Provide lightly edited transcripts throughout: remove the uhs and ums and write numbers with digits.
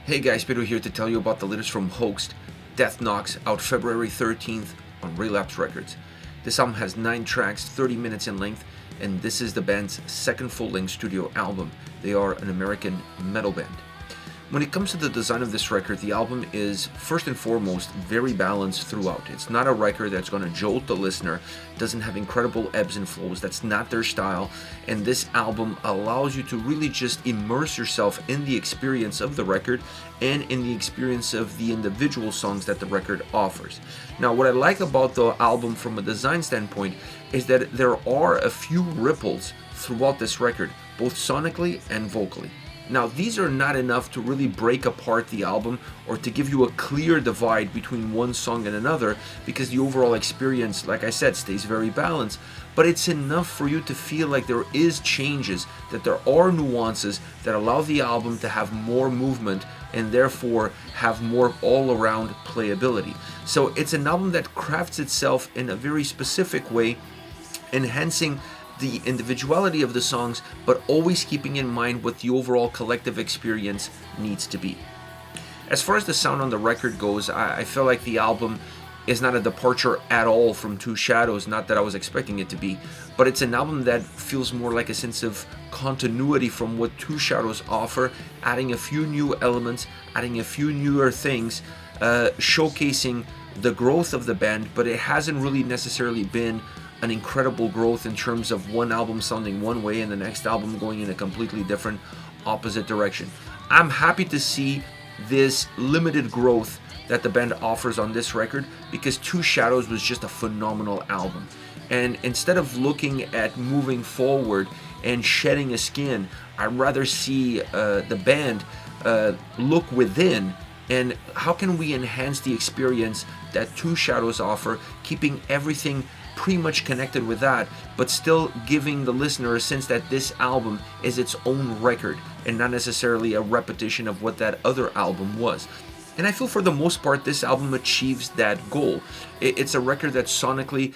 Hey guys, Pedro here to tell you about the latest from Hoaxed, Death Knocks, out February 13th on Relapse Records. This album has 9 tracks, 30 minutes in length, and this is the band's second full-length studio album. They are an American metal band. When it comes to the design of this record, the album is first and foremost very balanced throughout. It's not a record that's going to jolt the listener, doesn't have incredible ebbs and flows, that's not their style, and this album allows you to really just immerse yourself in the experience of the record and in the experience of the individual songs that the record offers. Now, what I like about the album from a design standpoint is that there are a few ripples throughout this record, both sonically and vocally. Now, these are not enough to really break apart the album or to give you a clear divide between one song and another, because the overall experience, like I said, stays very balanced, but it's enough for you to feel like there is changes, that there are nuances that allow the album to have more movement and therefore have more all-around playability. So it's an album that crafts itself in a very specific way, enhancing the individuality of the songs, but always keeping in mind what the overall collective experience needs to be. As far as the sound on the record goes, I feel like the album is not a departure at all from Two Shadows, not that I was expecting it to be, but it's an album that feels more like a sense of continuity from what Two Shadows offer, adding a few new elements, adding a few newer things, showcasing the growth of the band, but it hasn't really necessarily been an incredible growth in terms of one album sounding one way and the next album going in a completely different opposite direction. I'm happy to see this limited growth that the band offers on this record, because Two Shadows was just a phenomenal album. And instead of looking at moving forward and shedding a skin, I'd rather see the band look within and how can we enhance the experience that Two Shadows offer, keeping everything pretty much connected with that, but still giving the listener a sense that this album is its own record and not necessarily a repetition of what that other album was. And I feel for the most part this album achieves that goal. It's a record that sonically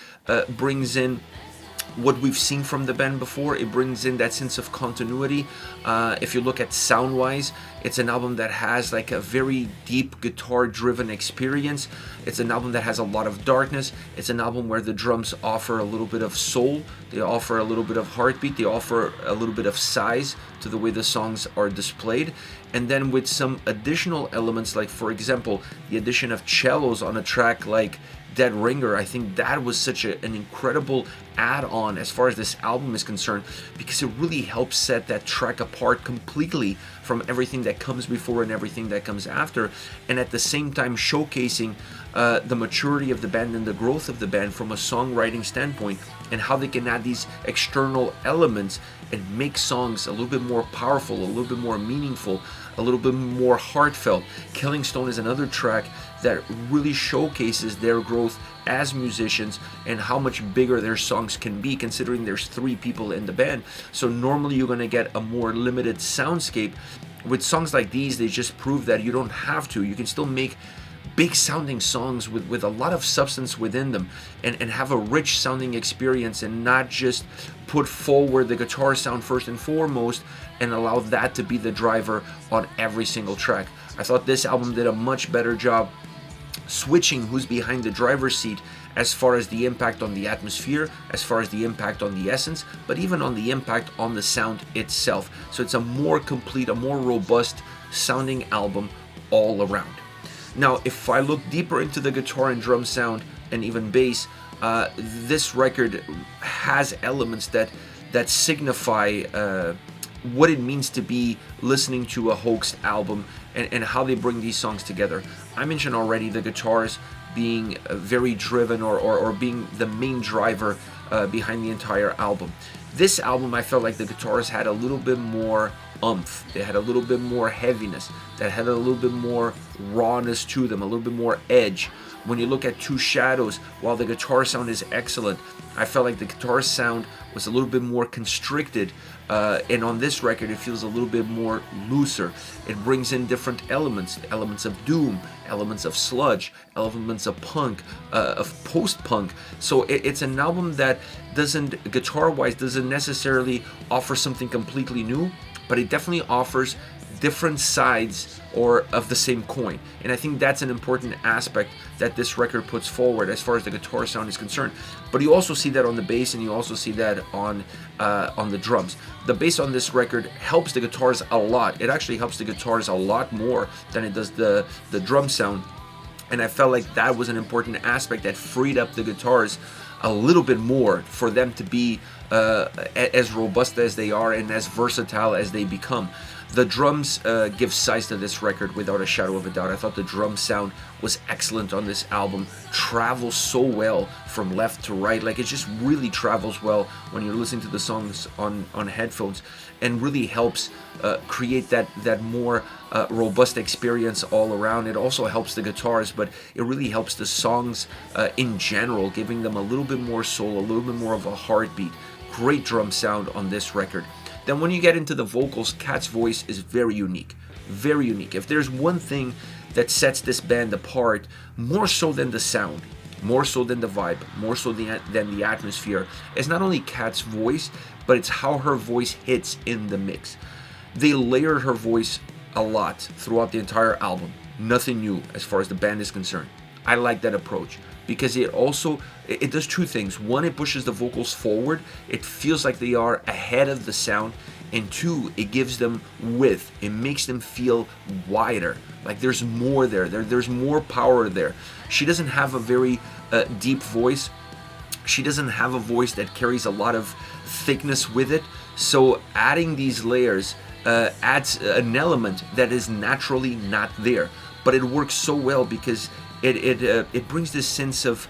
brings in what we've seen from the band before. It brings in that sense of continuity. If you look at sound-wise, it's an album that has like a very deep guitar-driven experience. It's an album that has a lot of darkness. It's an album where the drums offer a little bit of soul. They offer a little bit of heartbeat. They offer a little bit of size to the way the songs are displayed. And then with some additional elements, like for example, the addition of cellos on a track like Dead Ringer, I think that was such an incredible add-on as far as this album is concerned, because it really helps set that track apart completely from everything that comes before and everything that comes after, and at the same time showcasing the maturity of the band and the growth of the band from a songwriting standpoint, and how they can add these external elements and make songs a little bit more powerful, a little bit more meaningful, a little bit more heartfelt. Killing Stone is another track that really showcases their growth as musicians and how much bigger their songs can be, considering there's 3 people in the band. So normally you're going to get a more limited soundscape. With songs like these, they just prove that you don't have to. You can still make big sounding songs with a lot of substance within them, and have a rich sounding experience, and not just put forward the guitar sound first and foremost and allow that to be the driver on every single track. I thought this album did a much better job switching who's behind the driver's seat as far as the impact on the atmosphere, as far as the impact on the essence, but even on the impact on the sound itself. So it's a more complete, a more robust sounding album all around. Now, if I look deeper into the guitar and drum sound and even bass, this record has elements that signify what it means to be listening to a Hoaxed album, and how they bring these songs together. I mentioned already the guitars being very driven, or being the main driver behind the entire album. This album, I felt like the guitars had a little bit more oomph. They had a little bit more heaviness. That had a little bit more rawness to them, a little bit more edge. When you look at Two Shadows, while the guitar sound is excellent, I felt like the guitar sound was a little bit more constricted, and on this record it feels a little bit more looser. It brings in different elements of doom, elements of sludge, elements of punk, of post-punk. So it's an album that doesn't, guitar-wise, doesn't necessarily offer something completely new, but it definitely offers different sides or of the same coin. And I think that's an important aspect that this record puts forward as far as the guitar sound is concerned. But you also see that on the bass, and you also see that on the drums. The bass on this record helps the guitars a lot. It actually helps the guitars a lot more than it does the drum sound. And I felt like that was an important aspect that freed up the guitars a little bit more for them to be as robust as they are and as versatile as they become. The drums give size to this record without a shadow of a doubt. I thought the drum sound was excellent on this album. Travels so well from left to right. Like, it just really travels well when you're listening to the songs on headphones, and really helps create that more robust experience all around. It also helps the guitars, but it really helps the songs in general, giving them a little bit more soul, a little bit more of a heartbeat. Great drum sound on this record. Then when you get into the vocals, Kat's voice is very unique. Very unique. If there's one thing that sets this band apart, more so than the sound, more so than the vibe, more so than the atmosphere, is not only Kat's voice, but it's how her voice hits in the mix. They layered her voice a lot throughout the entire album. Nothing new as far as the band is concerned. I like that approach, because it does two things. One, it pushes the vocals forward. It feels like they are ahead of the sound. And two, it gives them width. It makes them feel wider. Like there's more there. There's more power there. She doesn't have a very deep voice. She doesn't have a voice that carries a lot of thickness with it. So adding these layers adds an element that is naturally not there. But it works so well because it brings this sense of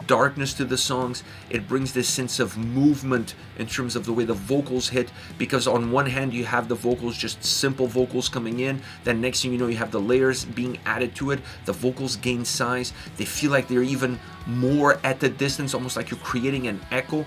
darkness to the songs. It brings this sense of movement in terms of the way the vocals hit, because on one hand you have the vocals, just simple vocals coming in, then next thing you know you have the layers being added to it. The vocals gain size. They feel like they're even more at the distance, almost like you're creating an echo.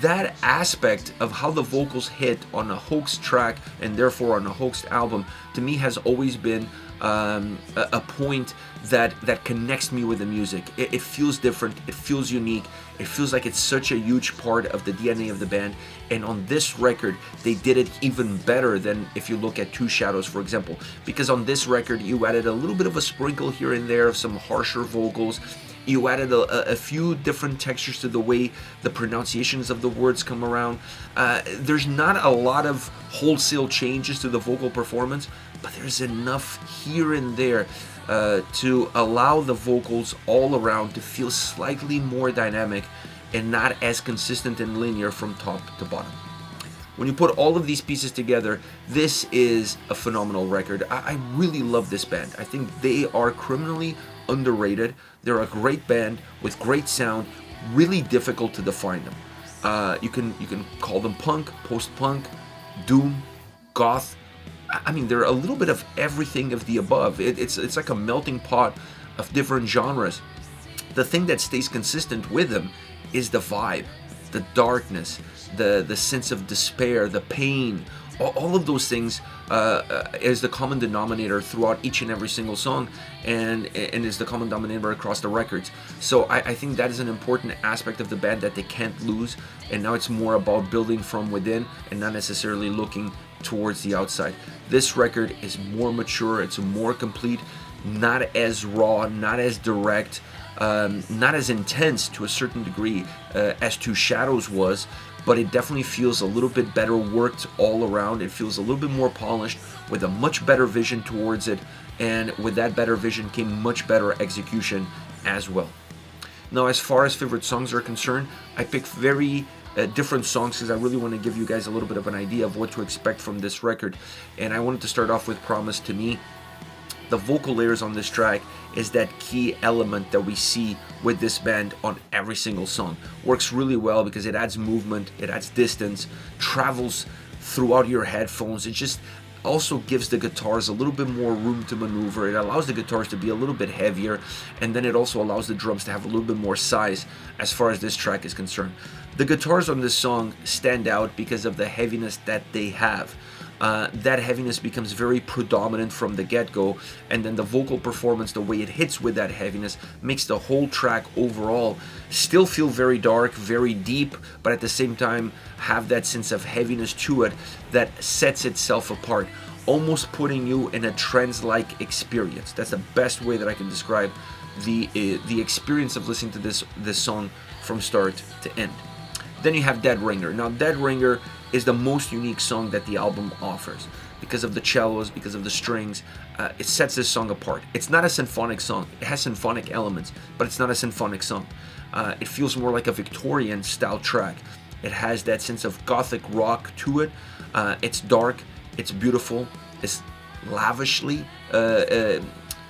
That aspect of how the vocals hit on a Hoaxed track, and therefore on a Hoaxed album, to me has always been a point that connects me with the music. It feels different. It feels unique. It feels like it's such a huge part of the DNA of the band. And on this record, they did it even better than if you look at Two Shadows, for example. Because on this record, you added a little bit of a sprinkle here and there of some harsher vocals. You added a few different textures to the way the pronunciations of the words come around. There's not a lot of wholesale changes to the vocal performance, but there's enough here and there to allow the vocals all around to feel slightly more dynamic and not as consistent and linear from top to bottom. When you put all of these pieces together, this is a phenomenal record. I really love this band. I think they are criminally underrated. They're a great band with great sound, really difficult to define them. You can call them punk, post-punk, doom, goth. I mean, they're a little bit of everything of the above. It's like a melting pot of different genres. The thing that stays consistent with them is the vibe, the darkness, the sense of despair, the pain. All of those things is the common denominator throughout each and every single song, and is the common denominator across the records. So I think that is an important aspect of the band that they can't lose, and now it's more about building from within and not necessarily looking towards the outside. This record is more mature, it's more complete, not as raw, not as direct, not as intense to a certain degree as Two Shadows was, but it definitely feels a little bit better worked all around. It feels a little bit more polished, with a much better vision towards it, and with that better vision came much better execution as well. Now, as far as favorite songs are concerned, I picked very different songs because I really want to give you guys a little bit of an idea of what to expect from this record. And I wanted to start off with Promise to Me. The vocal layers on this track is that key element that we see with this band on every single song. Works really well because it adds movement, it adds distance, travels throughout your headphones. It just also gives the guitars a little bit more room to maneuver. It allows the guitars to be a little bit heavier, and then it also allows the drums to have a little bit more size as far as this track is concerned. The guitars on this song stand out because of the heaviness that they have. That heaviness becomes very predominant from the get-go, and then the vocal performance, the way it hits with that heaviness, makes the whole track overall still feel very dark, very deep, but at the same time have that sense of heaviness to it that sets itself apart. almost putting you in a trance-like experience. That's the best way that I can describe the experience of listening to this song from start to end. Then you have Dead Ringer. Now, Dead Ringer is the most unique song that the album offers because of the cellos, because of the strings. It sets this song apart. It's not a symphonic song. It has symphonic elements, but it's not a symphonic song. It feels more like a Victorian style track. It has that sense of gothic rock to it. It's dark, it's beautiful, it's lavishly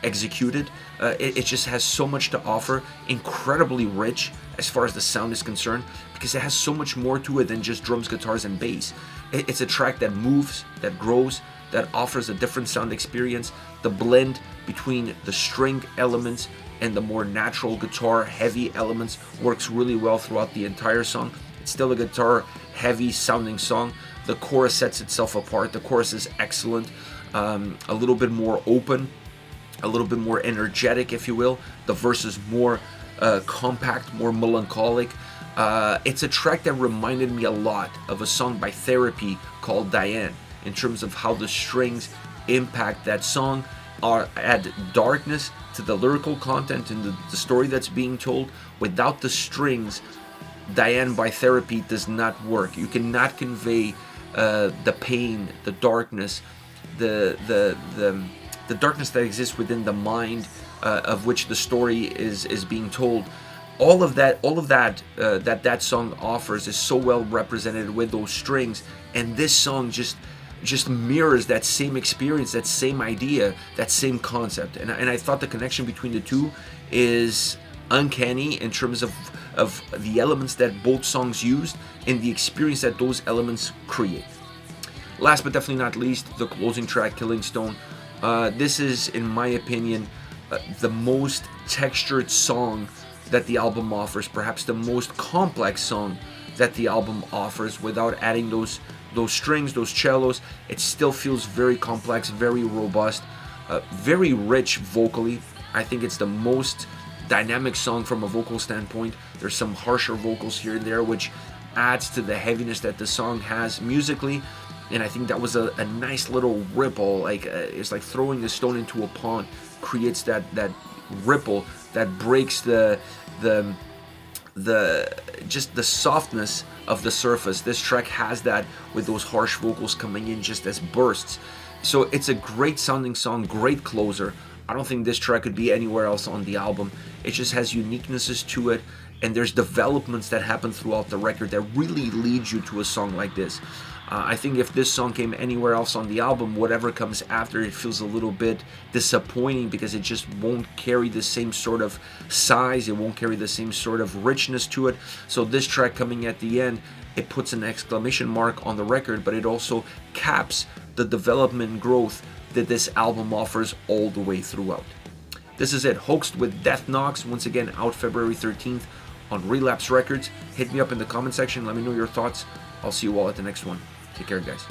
executed. It just has so much to offer, incredibly rich as far as the sound is concerned, because it has so much more to it than just drums, guitars, and bass. It's a track that moves, that grows, that offers a different sound experience. The blend between the string elements and the more natural guitar heavy elements works really well throughout the entire song. It's still a guitar heavy sounding song. The chorus sets itself apart. The chorus is excellent, a little bit more open, a little bit more energetic, if you will. The verse is more compact, more melancholic. It's a track that reminded me a lot of a song by Therapy called Diane, in terms of how the strings impact that song, add darkness to the lyrical content and the story that's being told. Without the strings, Diane by Therapy does not work. You cannot convey the pain, the darkness, the darkness that exists within the mind of which the story is being told. All of that that song offers is so well represented with those strings, and this song just mirrors that same experience, that same idea, that same concept. And I thought the connection between the two is uncanny in terms of the elements that both songs used and the experience that those elements create. Last but definitely not least, the closing track, Killing Stone. This is, in my opinion, the most textured song that the album offers, perhaps the most complex song that the album offers. Without adding those strings, those cellos, it still feels very complex, very robust, very rich vocally. I think it's the most dynamic song from a vocal standpoint. There's some harsher vocals here and there, which adds to the heaviness that the song has musically. And I think that was a nice little ripple, like it's like throwing a stone into a pond, creates that ripple that breaks the just the softness of the surface. This track has that with those harsh vocals coming in just as bursts. So it's a great sounding song, great closer. I don't think this track could be anywhere else on the album. It just has uniquenesses to it, and there's developments that happen throughout the record that really lead you to a song like this. I think if this song came anywhere else on the album, whatever comes after it feels a little bit disappointing, because it just won't carry the same sort of size, it won't carry the same sort of richness to it. So this track coming at the end, it puts an exclamation mark on the record, but it also caps the development and growth that this album offers all the way throughout. This is it, Hoaxed with Death Knocks, once again out February 13th on Relapse Records. Hit me up in the comment section, let me know your thoughts. I'll see you all at the next one. Take care, guys.